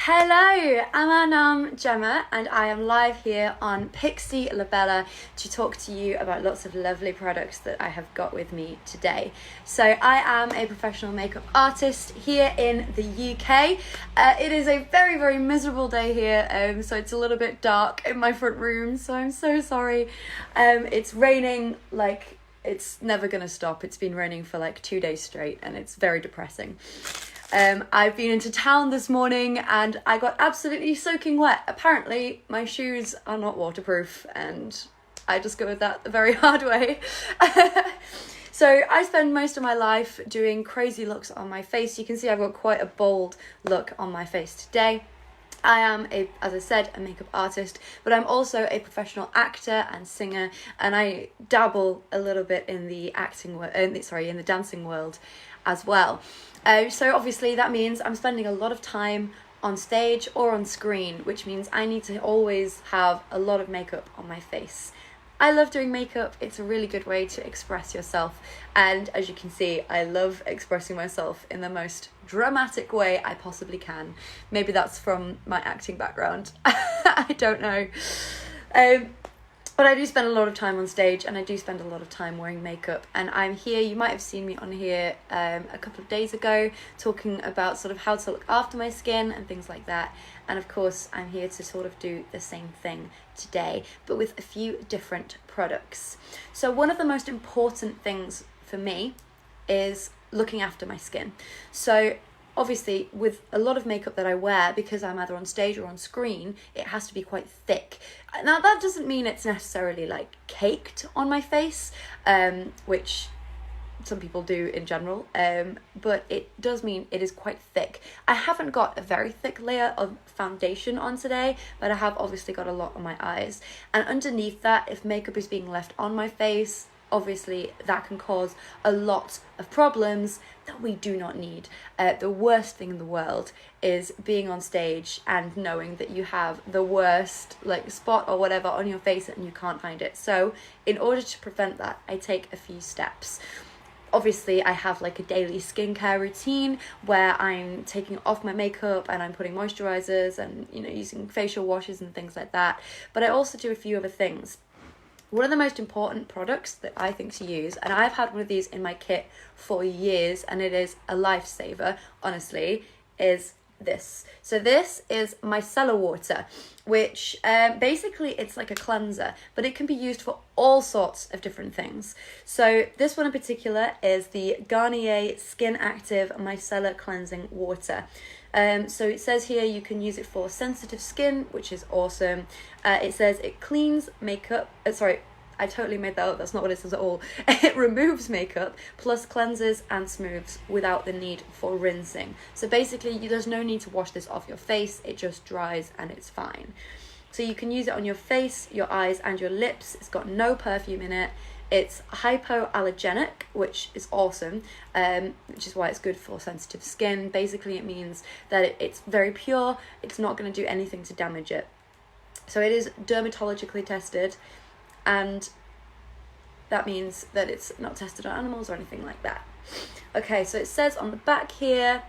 Hello, I'm Gemma and I am live here on Pixie Bela to talk to you about lots of lovely products that I have got with me today. So I am a professional makeup artist here in the UK. It is a very miserable day here, so it's a little bit dark in my front room, so I'm so sorry. It's raining like it's never gonna stop. It's been raining for like 2 days straight and it's very depressing. I've been into town this morning and I got absolutely soaking wet. Apparently my shoes are not waterproof and I discovered that the very hard way. So I spend most of my life doing crazy looks on my face. You can see I've got quite a bold look on my face today. I am, as I said, a makeup artist, but I'm also a professional actor and singer, and I dabble a little bit in the in the dancing world as well. So obviously that means I'm spending a lot of time on stage or on screen, which means I need to always have a lot of makeup on my face. I love doing makeup. It's a really good way to express yourself, and as you can see, I love expressing myself in the most dramatic way I possibly can. Maybe that's from my acting background. I don't know. But I do spend a lot of time on stage and I do spend a lot of time wearing makeup, and I'm here, you might have seen me on here a couple of days ago talking about sort of how to look after my skin and things like that, and of course I'm here to sort of do the same thing today but with a few different products. So one of the most important things for me is looking after my skin. So obviously with a lot of makeup that I wear, because I'm either on stage or on screen, it has to be quite thick. Now that doesn't mean it's necessarily like caked on my face, which some people do in general, but it does mean it is quite thick. I haven't got a very thick layer of foundation on today, but I have obviously got a lot on my eyes, and underneath that, if makeup is being left on my face, obviously that can cause a lot of problems that we do not need. The worst thing in the world is being on stage and knowing that you have the worst like spot or whatever on your face and you can't find it. So in order to prevent that, I take a few steps. Obviously I have like a daily skincare routine where I'm taking off my makeup and I'm putting moisturizers and, you know, using facial washes and things like that. But I also do a few other things. One of the most important products that I think to use, and I've had one of these in my kit for years and it is a lifesaver, honestly, is this. So this is micellar water, which basically it's like a cleanser, but it can be used for all sorts of different things. So this one in particular is the Garnier Skin Active Micellar Cleansing Water. So it says here you can use it for sensitive skin, which is awesome. It says it cleans makeup, sorry, I totally made that up, that's not what it says at all. It removes makeup, plus cleanses and smooths without the need for rinsing. So basically there's no need to wash this off your face, it just dries and it's fine. So you can use it on your face, your eyes and your lips. It's got no perfume in it. It's hypoallergenic, which is awesome, which is why it's good for sensitive skin. Basically it means that it's very pure, it's not going to do anything to damage it. So it is dermatologically tested, and that means that it's not tested on animals or anything like that. Okay, so it says on the back here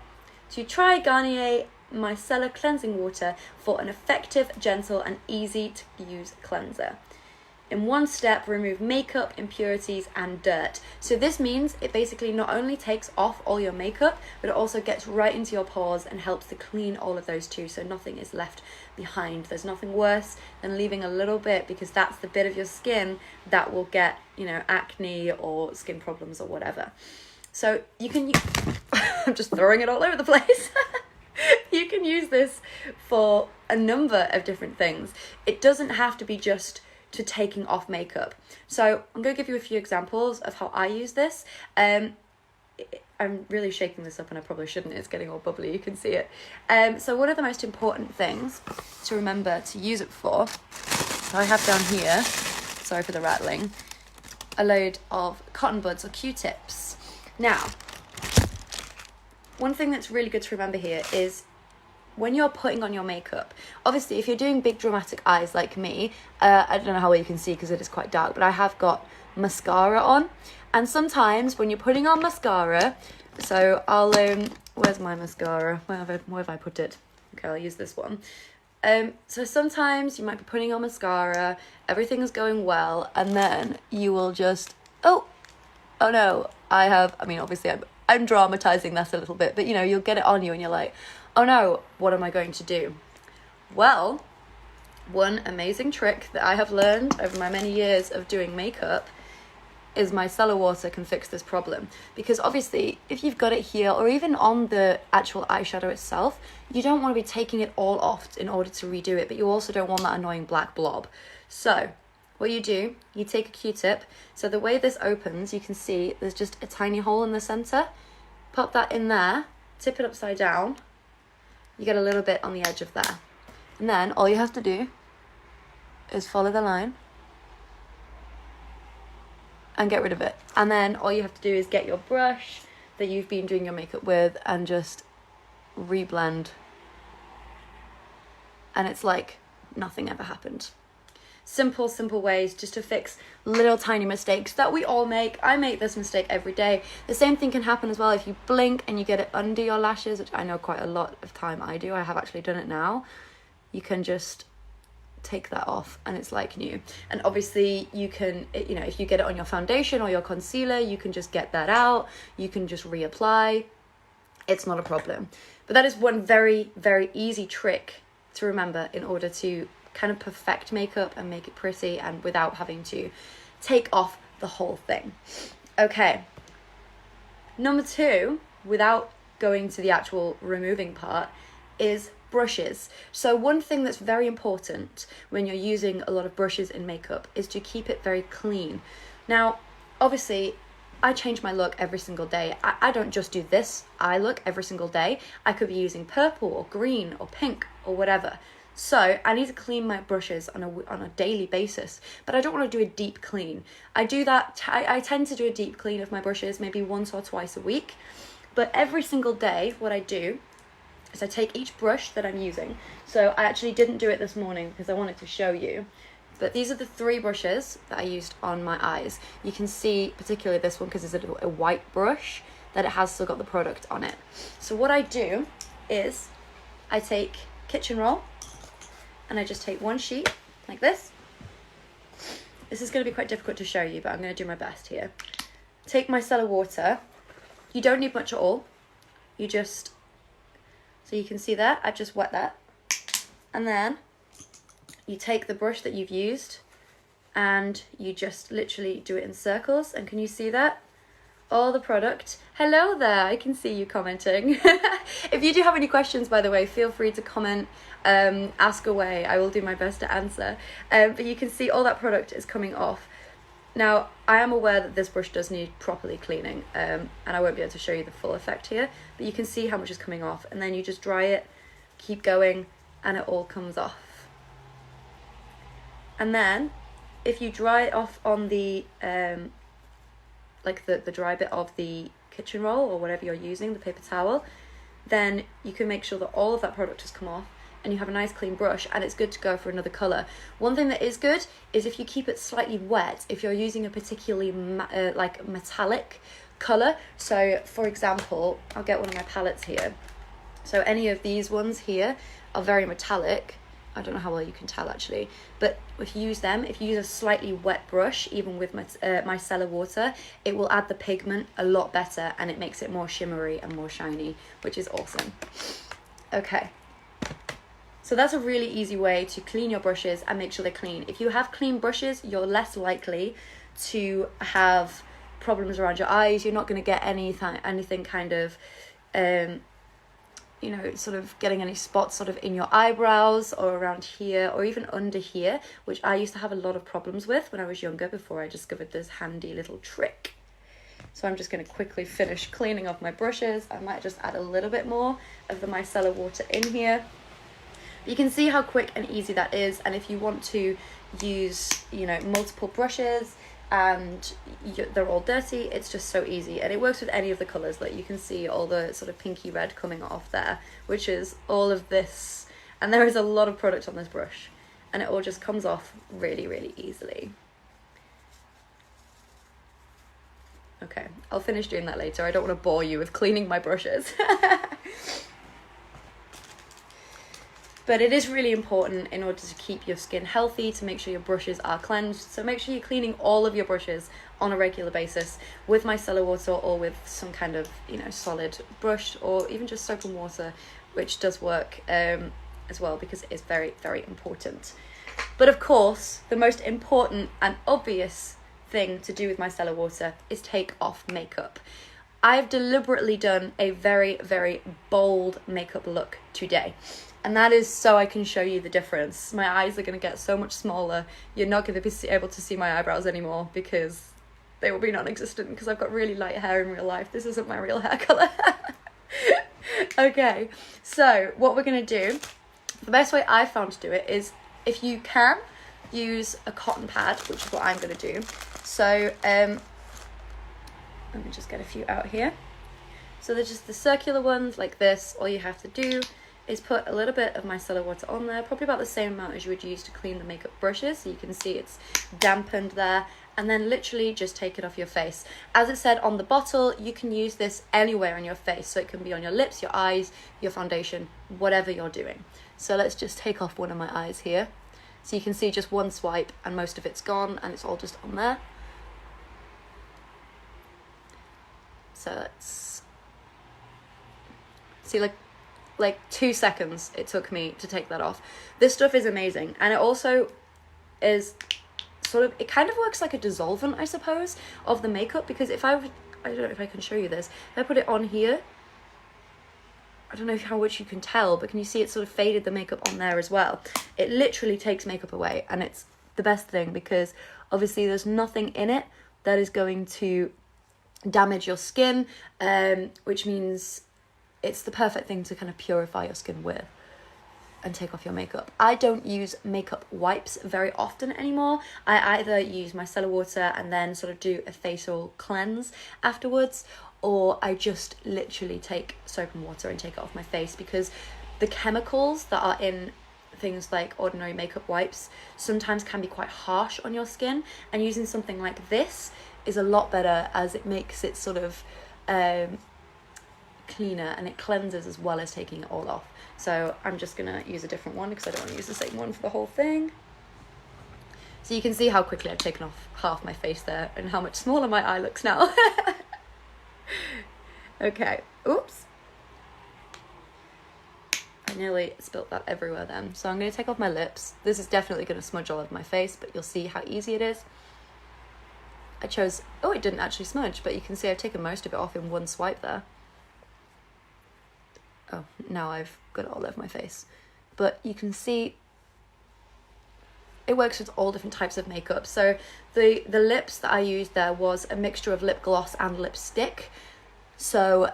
to try Garnier Micellar Cleansing Water for an effective, gentle and easy to use cleanser. In one step, remove makeup, impurities and dirt. So this means it basically not only takes off all your makeup, but it also gets right into your pores and helps to clean all of those too, so nothing is left behind. There's nothing worse than leaving a little bit, because that's the bit of your skin that will get, you know, acne or skin problems or whatever. So you can I'm just throwing it all over the place. You can use this for a number of different things. It doesn't have to be just to taking off makeup. So I'm going to give you a few examples of how I use this. I'm really shaking this up and I probably shouldn't, it's getting all bubbly, you can see it. So one of the most important things to remember to use it for, so I have down here, sorry for the rattling, a load of cotton buds or Q-tips. Now, one thing that's really good to remember here is when you're putting on your makeup, obviously if you're doing big dramatic eyes like me, I don't know how well you can see because it is quite dark, but I have got mascara on, and sometimes when you're putting on mascara, so I'll where's my mascara, where have I put it? Okay, I'll use this one. So sometimes you might be putting on mascara, everything is going well, and then you will just, oh no, obviously I'm dramatizing that a little bit, but you know, you'll get it on you and you're like, oh no, what am I going to do? Well, one amazing trick that I have learned over my many years of doing makeup is micellar water can fix this problem. Because obviously, if you've got it here or even on the actual eyeshadow itself, you don't want to be taking it all off in order to redo it, but you also don't want that annoying black blob. So what you do, you take a Q-tip. So the way this opens, you can see there's just a tiny hole in the center. Pop that in there, tip it upside down. You get a little bit on the edge of there. And then all you have to do is follow the line and get rid of it. And then all you have to do is get your brush that you've been doing your makeup with and just reblend. And it's like nothing ever happened. Simple ways just to fix little tiny mistakes that we all make. I make this mistake every day. The same thing can happen as well if you blink and you get it under your lashes, which I know quite a lot of time I do. I have actually done it now. You can just take that off and it's like new. And obviously you can, you know, if you get it on your foundation or your concealer, you can just get that out. You can just reapply. It's not a problem. But that is one very easy trick to remember in order to kind of perfect makeup and make it pretty and without having to take off the whole thing. Okay. Number 2, without going to the actual removing part, is brushes. So one thing that's very important when you're using a lot of brushes in makeup is to keep it very clean. Now, obviously, I change my look every single day. I don't just do this eye look every single day. I could be using purple or green or pink or whatever. So I need to clean my brushes on a daily basis, but I don't want to do a deep clean. I do that, I tend to do a deep clean of my brushes maybe once or twice a week, but every single day what I do is I take each brush that I'm using. So I actually didn't do it this morning because I wanted to show you, but these are the 3 brushes that I used on my eyes. You can see particularly this one because it's a white brush that it has still got the product on it. So what I do is I take kitchen roll and I just take one sheet like this. This is going to be quite difficult to show you, but I'm going to do my best here. Take micellar water. You don't need much at all. You just, so you can see that, I've just wet that. And then you take the brush that you've used and you just literally do it in circles. And can you see that? All the product. Hello there, I can see you commenting. If you do have any questions, by the way, feel free to comment, ask away. I will do my best to answer. But you can see all that product is coming off. Now, I am aware that this brush does need properly cleaning, and I won't be able to show you the full effect here, but you can see how much is coming off, and then you just dry it, keep going, and it all comes off. And then, if you dry it off on the, like the dry bit of the kitchen roll, or whatever you're using, the paper towel, then you can make sure that all of that product has come off, and you have a nice clean brush, and it's good to go for another colour. One thing that is good is if you keep it slightly wet, if you're using a particularly like metallic colour. So for example, I'll get one of my palettes here. So any of these ones here are very metallic. I don't know how well you can tell actually, but if you use them, if you use a slightly wet brush, even with micellar water, it will add the pigment a lot better and it makes it more shimmery and more shiny, which is awesome. Okay. So that's a really easy way to clean your brushes and make sure they're clean. If you have clean brushes, you're less likely to have problems around your eyes. You're not going to get anything kind of, you know, sort of getting any spots sort of in your eyebrows or around here or even under here, which I used to have a lot of problems with when I was younger before I discovered this handy little trick. So I'm just going to quickly finish cleaning off my brushes. I might just add a little bit more of the micellar water in here. You can see how quick and easy that is, and if you want to use, you know, multiple brushes and they're all dirty, it's just so easy, and it works with any of the colours. That you can see all the sort of pinky red coming off there, which is all of this, and there is a lot of product on this brush, and it all just comes off really, really easily. Okay, I'll finish doing that later. I don't want to bore you with cleaning my brushes. But it is really important in order to keep your skin healthy, to make sure your brushes are cleansed. So make sure you're cleaning all of your brushes on a regular basis with micellar water or with some kind of, you know, solid brush, or even just soap and water, which does work as well, because it is very, very important. But of course, the most important and obvious thing to do with micellar water is take off makeup. I've deliberately done a very, very bold makeup look today. And that is so I can show you the difference. My eyes are going to get so much smaller. You're not going to be able to see my eyebrows anymore because they will be non-existent, because I've got really light hair in real life. This isn't my real hair colour. Okay, so what we're going to do, the best way I've found to do it is, if you can, use a cotton pad, which is what I'm going to do. So let me just get a few out here. So they're just the circular ones like this. All you have to do is put a little bit of micellar water on there, probably about the same amount as you would use to clean the makeup brushes, so you can see it's dampened there, and then literally just take it off your face. As it said on the bottle, you can use this anywhere on your face, so it can be on your lips, your eyes, your foundation, whatever you're doing. So let's just take off one of my eyes here. So you can see just one swipe and most of it's gone, and it's all just on there. So let's see, like 2 seconds it took me to take that off. This stuff is amazing, and it also is sort of, it kind of works like a dissolvent, I suppose, of the makeup, because if I don't know if I can show you this, if I put it on here, I don't know how much you can tell, but can you see it sort of faded the makeup on there as well? It literally takes makeup away, and it's the best thing, because obviously there's nothing in it that is going to damage your skin, which means it's the perfect thing to kind of purify your skin with and take off your makeup. I don't use makeup wipes very often anymore. I either use micellar water and then sort of do a facial cleanse afterwards, or I just literally take soap and water and take it off my face, because the chemicals that are in things like ordinary makeup wipes sometimes can be quite harsh on your skin, and using something like this is a lot better, as it makes it sort of cleaner, and it cleanses as well as taking it all off. So I'm just gonna use a different one because I don't want to use the same one for the whole thing. So you can see how quickly I've taken off half my face there, and how much smaller my eye looks now. Okay, oops, I nearly spilt that everywhere then. So I'm going to take off my lips. This is definitely going to smudge all over my face, but you'll see how easy it is. I chose, oh, it didn't actually smudge, but you can see I've taken most of it off in one swipe there. Oh, now I've got it all over my face. But you can see it works with all different types of makeup. So the lips that I used there was a mixture of lip gloss and lipstick. So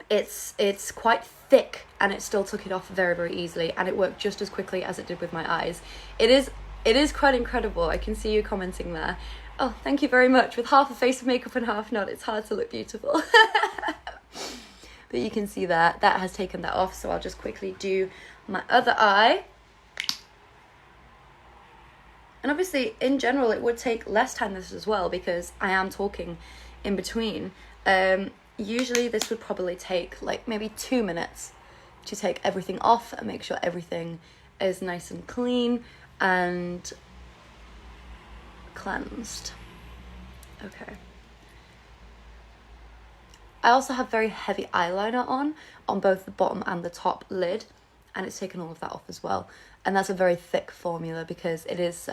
it's quite thick, and it still took it off very, very easily, and it worked just as quickly as it did with my eyes. It is quite incredible. I can see you commenting there. Oh, thank you very much. With half a face of makeup and half not, it's hard to look beautiful. But you can see that has taken that off, so I'll just quickly do my other eye. And obviously, in general, it would take less time this as well, because I am talking in between. Usually this would probably take like maybe 2 minutes to take everything off and make sure everything is nice and clean and cleansed. Okay. I also have very heavy eyeliner on both the bottom and the top lid, and it's taken all of that off as well. And that's a very thick formula, because it is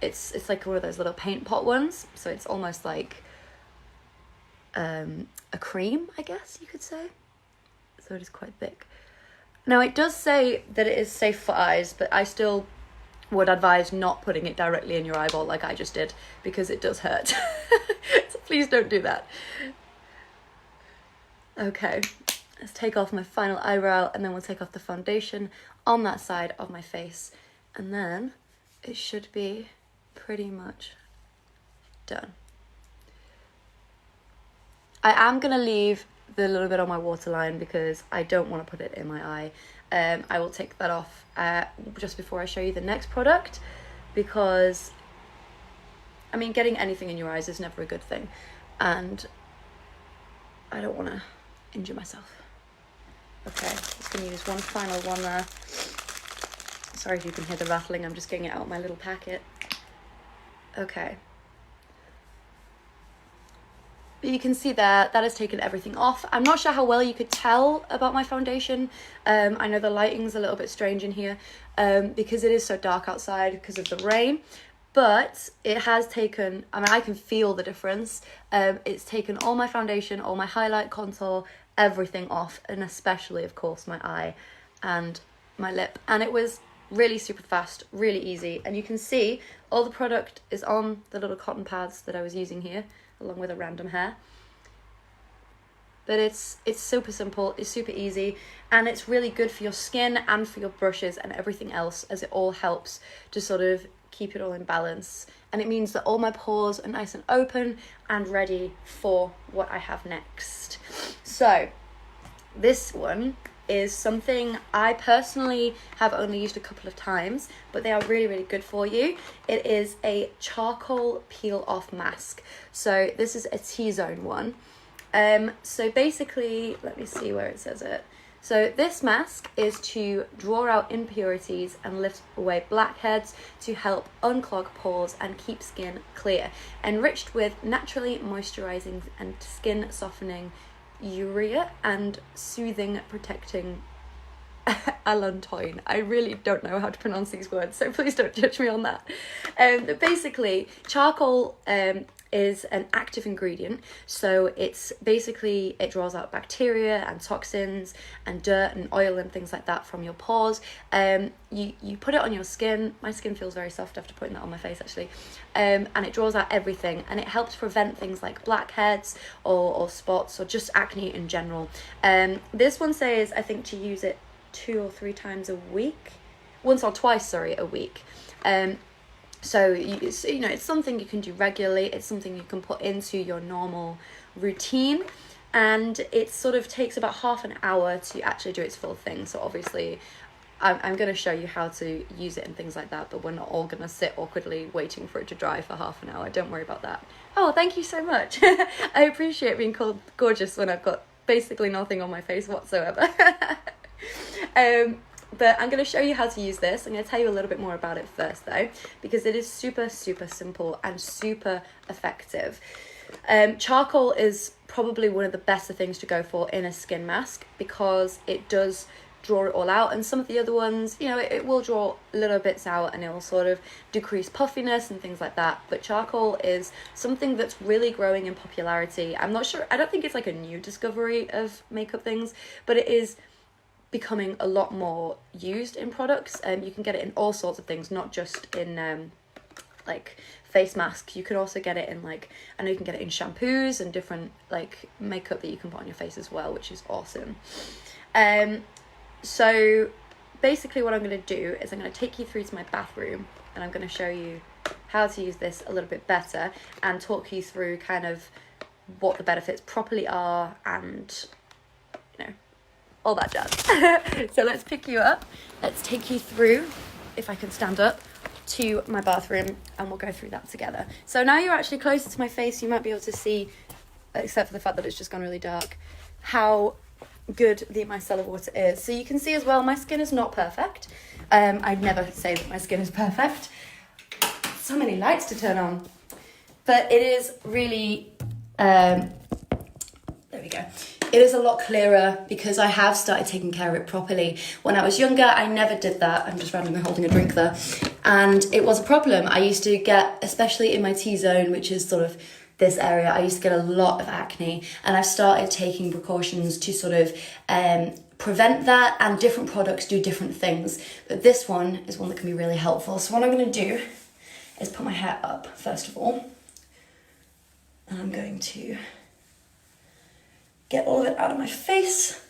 it's like one of those little paint pot ones, so it's almost like a cream, I guess you could say. So it is quite thick. Now it does say that it is safe for eyes, but I still would advise not putting it directly in your eyeball like I just did, because it does hurt. So please don't do that. Okay, let's take off my final eyebrow, and then we'll take off the foundation on that side of my face, and then it should be pretty much done. I am going to leave the little bit on my waterline because I don't want to put it in my eye. I will take that off just before I show you the next product, because I mean, getting anything in your eyes is never a good thing, and I don't want to injure myself. Okay, just going to use one final one there. Sorry if you can hear the rattling, I'm just getting it out of my little packet. Okay. But you can see there, that has taken everything off. I'm not sure how well you could tell about my foundation. I know the lighting's a little bit strange in here because it is so dark outside because of the rain. But it has taken, I mean, I can feel the difference. It's taken all my foundation, all my highlight, contour, everything off, and especially, of course, my eye and my lip. And it was really super fast, really easy. And you can see all the product is on the little cotton pads that I was using here, along with a random hair. But it's super simple, it's super easy, and it's really good for your skin and for your brushes and everything else, as it all helps to sort of keep it all in balance. And it means that all my pores are nice and open and ready for what I have next. So this one is something I personally have only used a couple of times, but they are really, really good for you. It is a charcoal peel off mask. So this is a T-zone one. So basically, let me see where it says it. So this mask is to draw out impurities and lift away blackheads to help unclog pores and keep skin clear. Enriched with naturally moisturizing and skin softening urea and soothing protecting allantoin. I really don't know how to pronounce these words, so please don't judge me on that. But basically, charcoal is an active ingredient, so it's basically, it draws out bacteria and toxins and dirt and oil and things like that from your pores. You put it on your skin. My skin feels very soft after putting that on my face, actually, and it draws out everything, and it helps prevent things like blackheads or spots or just acne in general. This one says, I think, to use it 2 or 3 times a week, once or twice, sorry, a week. So, you know, it's something you can do regularly. It's something you can put into your normal routine. And it sort of takes about half an hour to actually do its full thing. So obviously, I'm going to show you how to use it and things like that. But we're not all going to sit awkwardly waiting for it to dry for half an hour. Don't worry about that. Oh, thank you so much. I appreciate being called gorgeous when I've got basically nothing on my face whatsoever. But I'm going to show you how to use this. I'm going to tell you a little bit more about it first, though, because it is super, super simple and super effective. Charcoal is probably one of the better things to go for in a skin mask because it does draw it all out, and some of the other ones, you know, it will draw little bits out and it will sort of decrease puffiness and things like that. But charcoal is something that's really growing in popularity. I'm not sure, I don't think it's like a new discovery of makeup things, but it is becoming a lot more used in products. You can get it in all sorts of things, not just in like face masks. You can also get it in, like, I know you can get it in shampoos and different like makeup that you can put on your face as well, which is awesome. So basically what I'm going to do is I'm going to take you through to my bathroom, and I'm going to show you how to use this a little bit better and talk you through kind of what the benefits properly are and, you know, all that jazz. So let's pick you up. Let's take you through, if I can stand up, to my bathroom, and we'll go through that together. So now you're actually closer to my face, you might be able to see, except for the fact that it's just gone really dark, how good the micellar water is. So you can see as well, my skin is not perfect. I'd never say that my skin is perfect. So many lights to turn on. But it is really, there we go. It is a lot clearer because I have started taking care of it properly. When I was younger, I never did that. I'm just randomly holding a drink there. And it was a problem. I used to get, especially in my T-zone, which is sort of this area, I used to get a lot of acne, and I've started taking precautions to sort of prevent that, and different products do different things. But this one is one that can be really helpful. So what I'm going to do is put my hair up, first of all. And I'm going to get all of it out of my face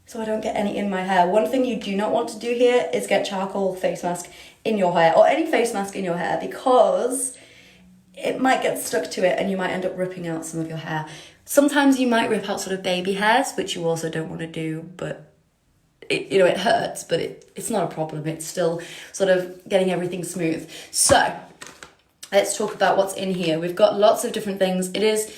so I don't get any in my hair. One thing you do not want to do here is get charcoal face mask in your hair, or any face mask in your hair, because it might get stuck to it and you might end up ripping out some of your hair. Sometimes you might rip out sort of baby hairs, which you also don't want to do, but it, you know, it hurts, but it's not a problem. It's still sort of getting everything smooth. So let's talk about what's in here. We've got lots of different things. It is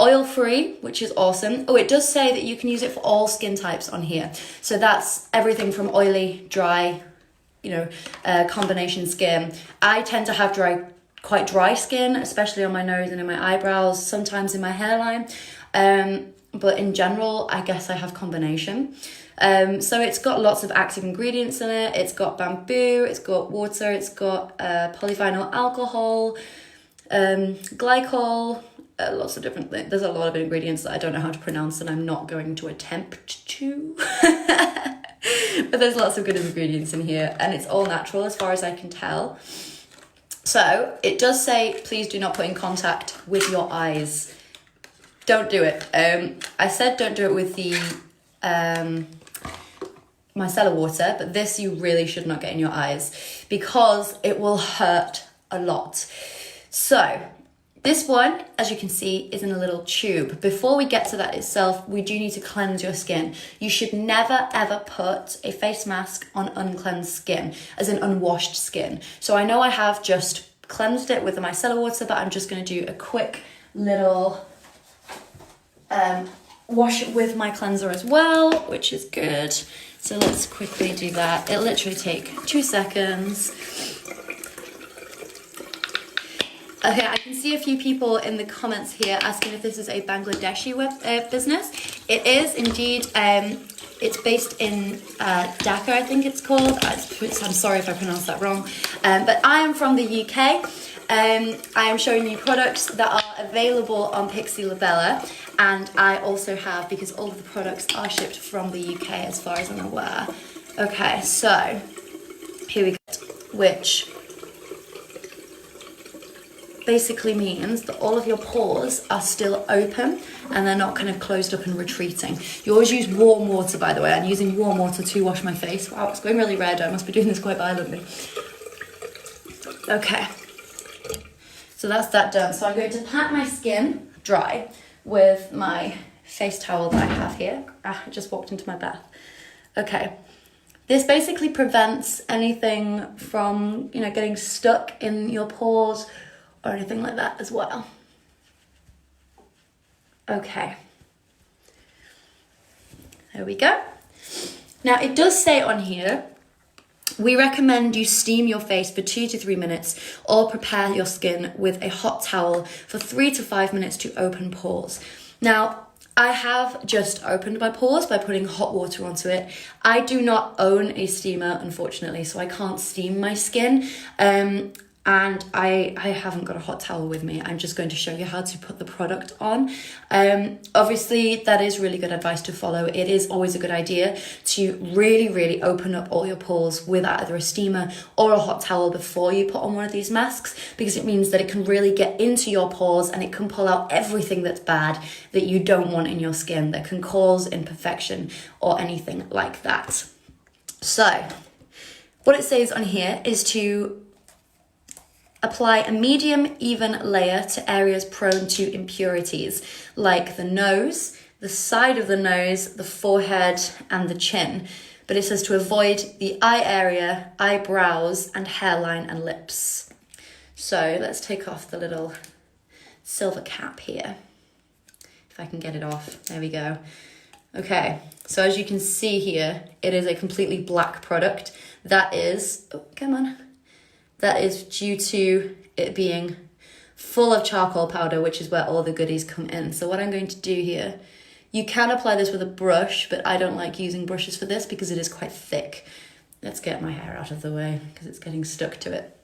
Oil-free, which is awesome. Oh, it does say that you can use it for all skin types on here. So that's everything from oily, dry, combination skin. I tend to have quite dry skin, especially on my nose and in my eyebrows, sometimes in my hairline. But in general, I guess I have combination. So it's got lots of active ingredients in it. It's got bamboo, it's got water, it's got polyvinyl alcohol, glycol, lots of different things. There's a lot of ingredients that I don't know how to pronounce and I'm not going to attempt to. But there's lots of good ingredients in here and it's all natural as far as I can tell. So it does say, please do not put in contact with your eyes. Don't do it. I said don't do it with the micellar water, but this you really should not get in your eyes because it will hurt a lot. So this one, as you can see, is in a little tube. Before we get to that itself, we do need to cleanse your skin. You should never ever put a face mask on uncleansed skin, as in unwashed skin. So I know I have just cleansed it with the micellar water, but I'm just going to do a quick little wash it with my cleanser as well, which is good. So let's quickly do that. It'll literally take 2 seconds. Okay, I can see a few people in the comments here asking if this is a Bangladeshi business. It is indeed. It's based in Dhaka, I think it's called. I'm sorry if I pronounced that wrong. But I am from the UK. I am showing you products that are available on Pixie Bela, and I also have, because all of the products are shipped from the UK as far as I'm aware. Okay, so here we go, which basically means that all of your pores are still open and they're not kind of closed up and retreating. You always use warm water, by the way. I'm using warm water to wash my face. Wow, it's going really red. I must be doing this quite violently. Okay, so that's that done. So I'm going to pat my skin dry with my face towel that I have here. I just walked into my bath. Okay, this basically prevents anything from, getting stuck in your pores or anything like that as well. Okay, there we go. Now it does say on here, we recommend you steam your face for 2 to 3 minutes or prepare your skin with a hot towel for 3 to 5 minutes to open pores. Now, I have just opened my pores by putting hot water onto it. I do not own a steamer, unfortunately, so I can't steam my skin. And I haven't got a hot towel with me. I'm just going to show you how to put the product on. Obviously, that is really good advice to follow. It is always a good idea to really, really open up all your pores with either a steamer or a hot towel before you put on one of these masks, because it means that it can really get into your pores and it can pull out everything that's bad that you don't want in your skin, that can cause imperfection or anything like that. So, what it says on here is to apply a medium, even layer to areas prone to impurities, like the nose, the side of the nose, the forehead, and the chin. But it says to avoid the eye area, eyebrows, and hairline and lips. So let's take off the little silver cap here. If I can get it off. There we go. Okay, so as you can see here, it is a completely black product. That is, oh, come on. That is due to it being full of charcoal powder, which is where all the goodies come in. So what I'm going to do here, you can apply this with a brush, but I don't like using brushes for this because it is quite thick. Let's get my hair out of the way because it's getting stuck to it.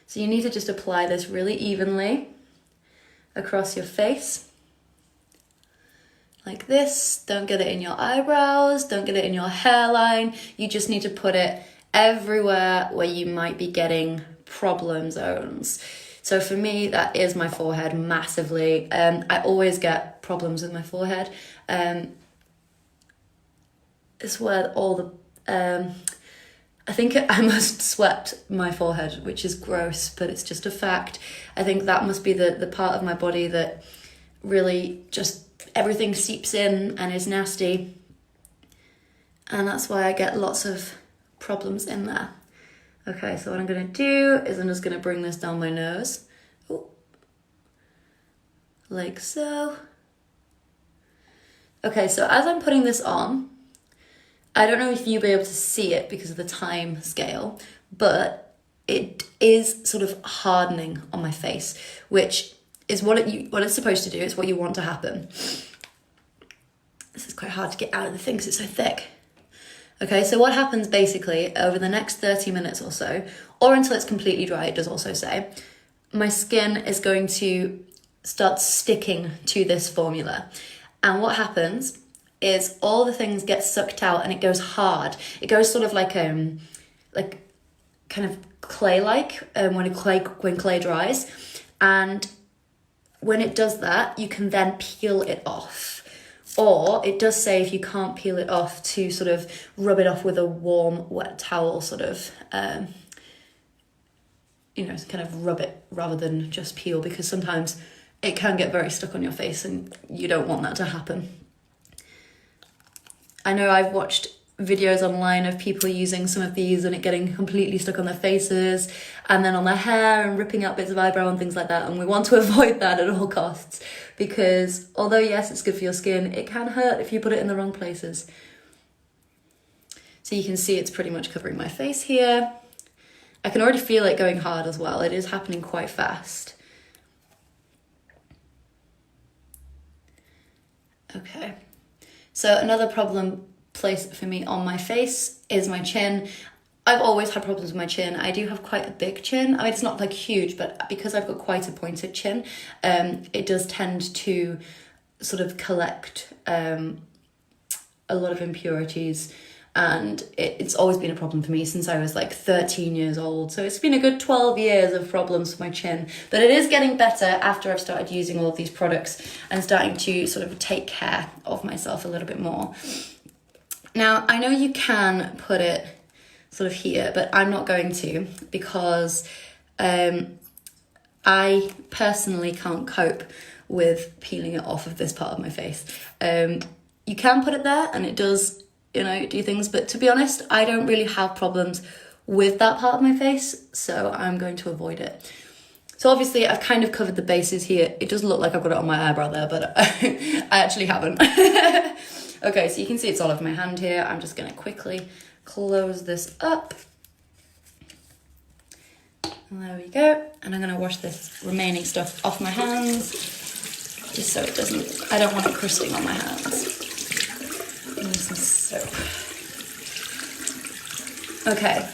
So you need to just apply this really evenly across your face. Like this. Don't get it in your eyebrows, don't get it in your hairline. You just need to put it everywhere where you might be getting problem zones. So for me, that is my forehead massively. I always get problems with my forehead. It's where all the, I think I must sweat my forehead, which is gross, but it's just a fact. I think that must be the part of my body that really just everything seeps in and is nasty. And that's why I get lots of problems in there. Okay, so what I'm going to do is I'm just going to bring this down my nose. Ooh. like so. Okay, so as I'm putting this on, I don't know if you'll be able to see it because of the time scale, but it is sort of hardening on my face, which is what it's supposed to do. It's what you want to happen. This is quite hard to get out of the thing because it's so thick. Okay, so what happens basically over the next 30 minutes or so, or until it's completely dry, it does also say, my skin is going to start sticking to this formula. And what happens is all the things get sucked out and it goes hard. It goes sort of like kind of clay-like when clay dries. And when it does that, you can then peel it off. Or it does say if you can't peel it off to sort of rub it off with a warm, wet towel, sort of, kind of rub it rather than just peel, because sometimes it can get very stuck on your face and you don't want that to happen. I know I've watched videos online of people using some of these and it getting completely stuck on their faces and then on their hair and ripping out bits of eyebrow and things like that, and we want to avoid that at all costs, because although yes, it's good for your skin, it can hurt if you put it in the wrong places. So you can see it's pretty much covering my face here. I can already feel it going hard as well. It is happening quite fast. Okay. So another problem place for me on my face is my chin. I've always had problems with my chin. I do have quite a big chin. I mean, it's not like huge, but because I've got quite a pointed chin, it does tend to sort of collect a lot of impurities, and it's always been a problem for me since I was like 13 years old. So it's been a good 12 years of problems with my chin, but it is getting better after I've started using all of these products and starting to sort of take care of myself a little bit more. Now, I know you can put it sort of here, but I'm not going to, because I personally can't cope with peeling it off of this part of my face. You can put it there and it does, do things, but to be honest, I don't really have problems with that part of my face, so I'm going to avoid it. So obviously I've kind of covered the bases here. It does look like I've got it on my eyebrow there, but I actually haven't. Okay, so you can see it's all over my hand here. I'm just going to quickly close this up. And there we go. And I'm going to wash this remaining stuff off my hands, just so it doesn't, I don't want it crusting on my hands. And some soap. Okay,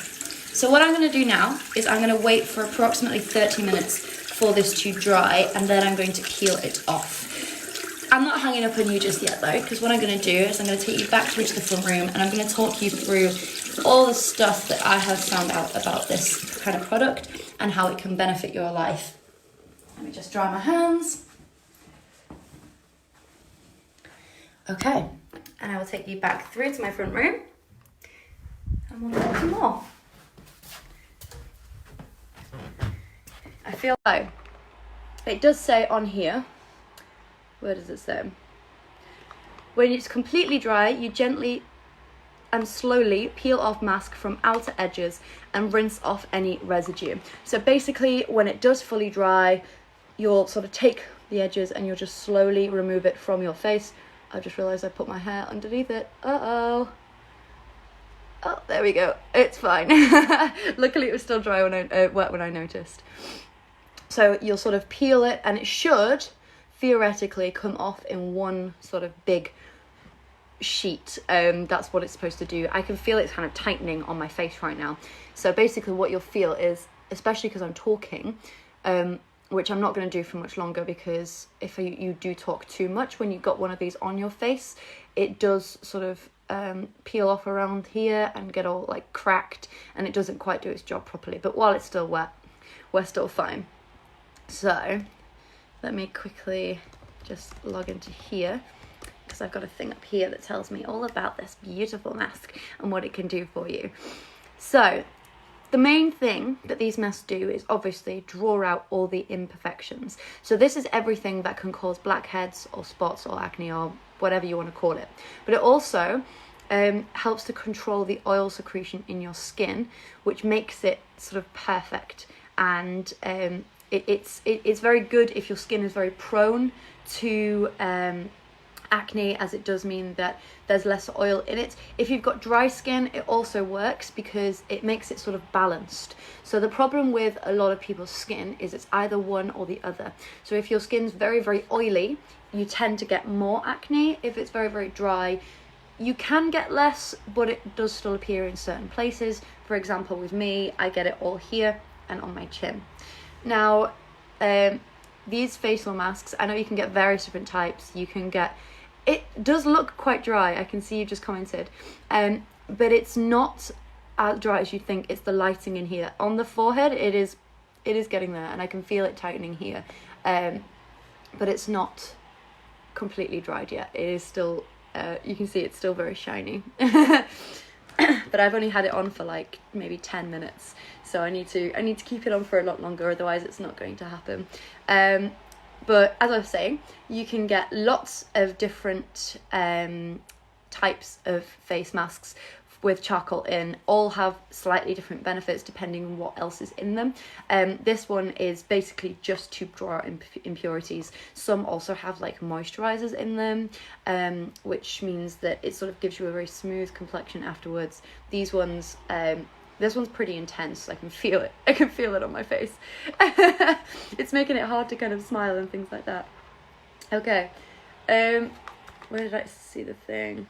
so what I'm going to do now is I'm going to wait for approximately 30 minutes for this to dry, and then I'm going to peel it off. I'm not hanging up on you just yet though, because what I'm going to do is I'm going to take you back through to the front room and I'm going to talk you through all the stuff that I have found out about this kind of product and how it can benefit your life. Let me just dry my hands. Okay, and I will take you back through to my front room and we'll talk some more. I feel like it does say on here, where does it say? When it's completely dry, you gently and slowly peel off mask from outer edges and rinse off any residue. So basically, when it does fully dry, you'll sort of take the edges and you'll just slowly remove it from your face. I just realised I put my hair underneath it. Uh-oh. Oh, there we go. It's fine. Luckily, it was still dry wet when I noticed. So you'll sort of peel it and it should theoretically come off in one sort of big sheet. That's what it's supposed to do. I can feel it's kind of tightening on my face right now. So basically what you'll feel is, especially because I'm talking, which I'm not going to do for much longer, because if you do talk too much when you've got one of these on your face, it does sort of peel off around here and get all like cracked, and it doesn't quite do its job properly. But while it's still wet, we're still fine. So let me quickly just log into here, because I've got a thing up here that tells me all about this beautiful mask and what it can do for you. So the main thing that these masks do is obviously draw out all the imperfections. So this is everything that can cause blackheads or spots or acne or whatever you want to call it. But it also helps to control the oil secretion in your skin, which makes it sort of perfect. And it's very good if your skin is very prone to acne, as it does mean that there's less oil in it. If you've got dry skin, it also works because it makes it sort of balanced. So the problem with a lot of people's skin is it's either one or the other. So if your skin's very, very oily, you tend to get more acne. If it's very, very dry, you can get less, but it does still appear in certain places. For example, with me, I get it all here and on my chin. Now, these facial masks, I know you can get various different types. You can get, it does look quite dry. I can see you just commented, but it's not as dry as you think. It's the lighting in here. On the forehead, it is getting there, and I can feel it tightening here, but it's not completely dried yet. It is still, you can see it's still very shiny. But I've only had it on for like maybe 10 minutes, so I need to keep it on for a lot longer, otherwise it's not going to happen. But as I was saying, you can get lots of different types of face masks with charcoal in. All have slightly different benefits depending on what else is in them. This one is basically just to draw out impurities. Some also have like moisturizers in them, which means that it sort of gives you a very smooth complexion afterwards. These ones, this one's pretty intense. I can feel it. I can feel it on my face. It's making it hard to kind of smile and things like that. Okay, where did I see the thing?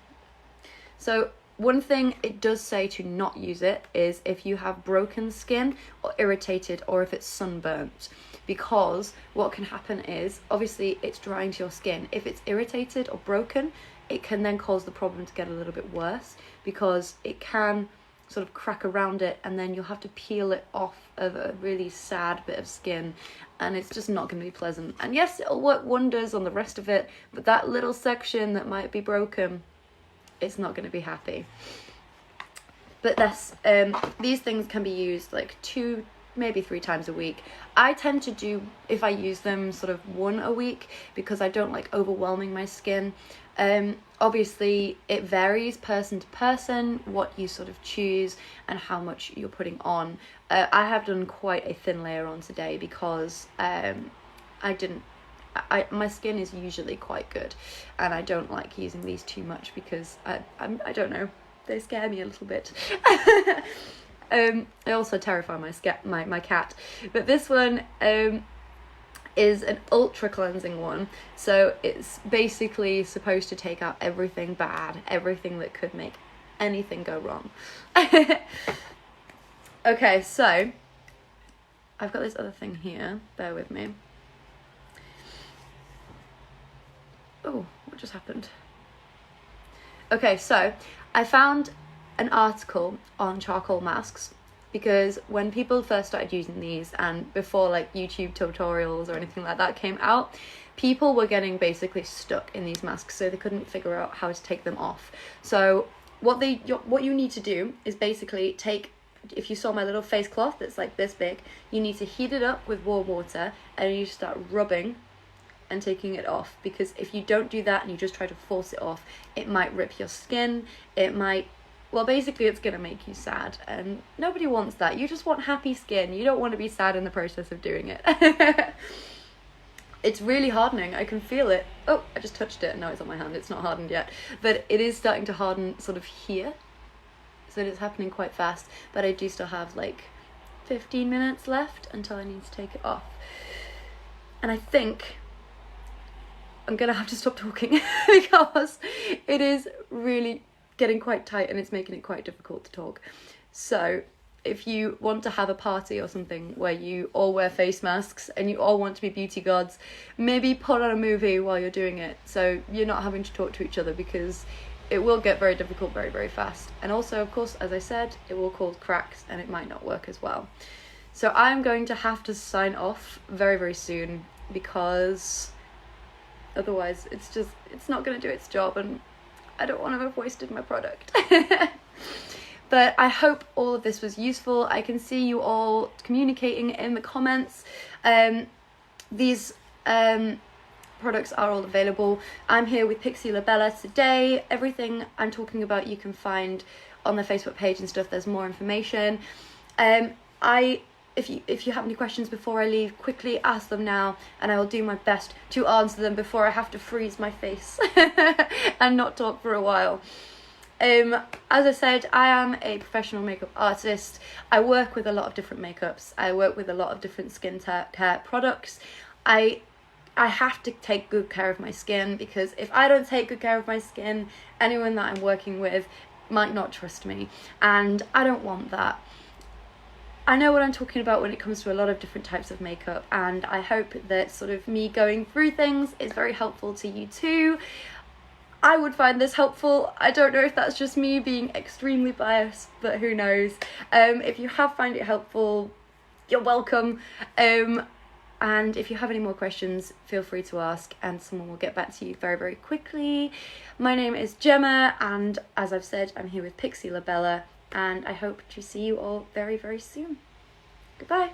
So one thing it does say to not use it is if you have broken skin or irritated, or if it's sunburnt, because what can happen is obviously it's drying to your skin. If it's irritated or broken, it can then cause the problem to get a little bit worse, because it can sort of crack around it, and then you'll have to peel it off of a really sad bit of skin, and it's just not going to be pleasant. And yes, it'll work wonders on the rest of it, but that little section that might be broken, it's not going to be happy. But these things can be used like 2, maybe 3 times a week. I tend to do, if I use them, sort of 1 a week, because I don't like overwhelming my skin. Obviously it varies person to person what you sort of choose and how much you're putting on. I have done quite a thin layer on today because my skin is usually quite good, and I don't like using these too much because I don't know, they scare me a little bit. They also terrify my cat. But this one is an ultra cleansing one, so it's basically supposed to take out everything bad, everything that could make anything go wrong. Okay, so I've got this other thing here, bear with me. Oh, what just happened? Okay, so I found an article on charcoal masks, because when people first started using these, and before like YouTube tutorials or anything like that came out, people were getting basically stuck in these masks, so they couldn't figure out how to take them off. So what you need to do is basically take, if you saw my little face cloth that's like this big, you need to heat it up with warm water, and you start rubbing and taking it off, because if you don't do that and you just try to force it off, it might rip your skin, it might, well, basically it's gonna make you sad, and nobody wants that. You just want happy skin. You don't want to be sad in the process of doing it. It's really hardening. I can feel it. Oh, I just touched it and now it's on my hand. It's not hardened yet, but it is starting to harden sort of here, so it's happening quite fast. But I do still have like 15 minutes left until I need to take it off, and I think I'm gonna have to stop talking because it is really getting quite tight and it's making it quite difficult to talk. So if you want to have a party or something where you all wear face masks and you all want to be beauty gods, maybe put on a movie while you're doing it, so you're not having to talk to each other, because it will get very difficult very, very fast. And also, of course, as I said, it will cause cracks and it might not work as well. So I'm going to have to sign off very, very soon, because otherwise it's not going to do its job, and I don't want to have wasted my product. But I hope all of this was useful. I can see you all communicating in the comments. These products are all available. I'm here with Pixie Bela today. Everything I'm talking about you can find on the Facebook page and stuff. There's more information. I if you have any questions before I leave, quickly ask them now, and I will do my best to answer them before I have to freeze my face and not talk for a while. As I said, I am a professional makeup artist. I work with a lot of different makeups. I work with a lot of different care products. I have to take good care of my skin, because if I don't take good care of my skin, anyone that I'm working with might not trust me, and I don't want that. I know what I'm talking about when it comes to a lot of different types of makeup, and I hope that sort of me going through things is very helpful to you too. I would find this helpful. I don't know if that's just me being extremely biased, but who knows. If you have found it helpful, you're welcome. And if you have any more questions, feel free to ask, and someone will get back to you very, very quickly. My name is Gemma, and as I've said, I'm here with Pixie Bela, and I hope to see you all very, very soon. Goodbye.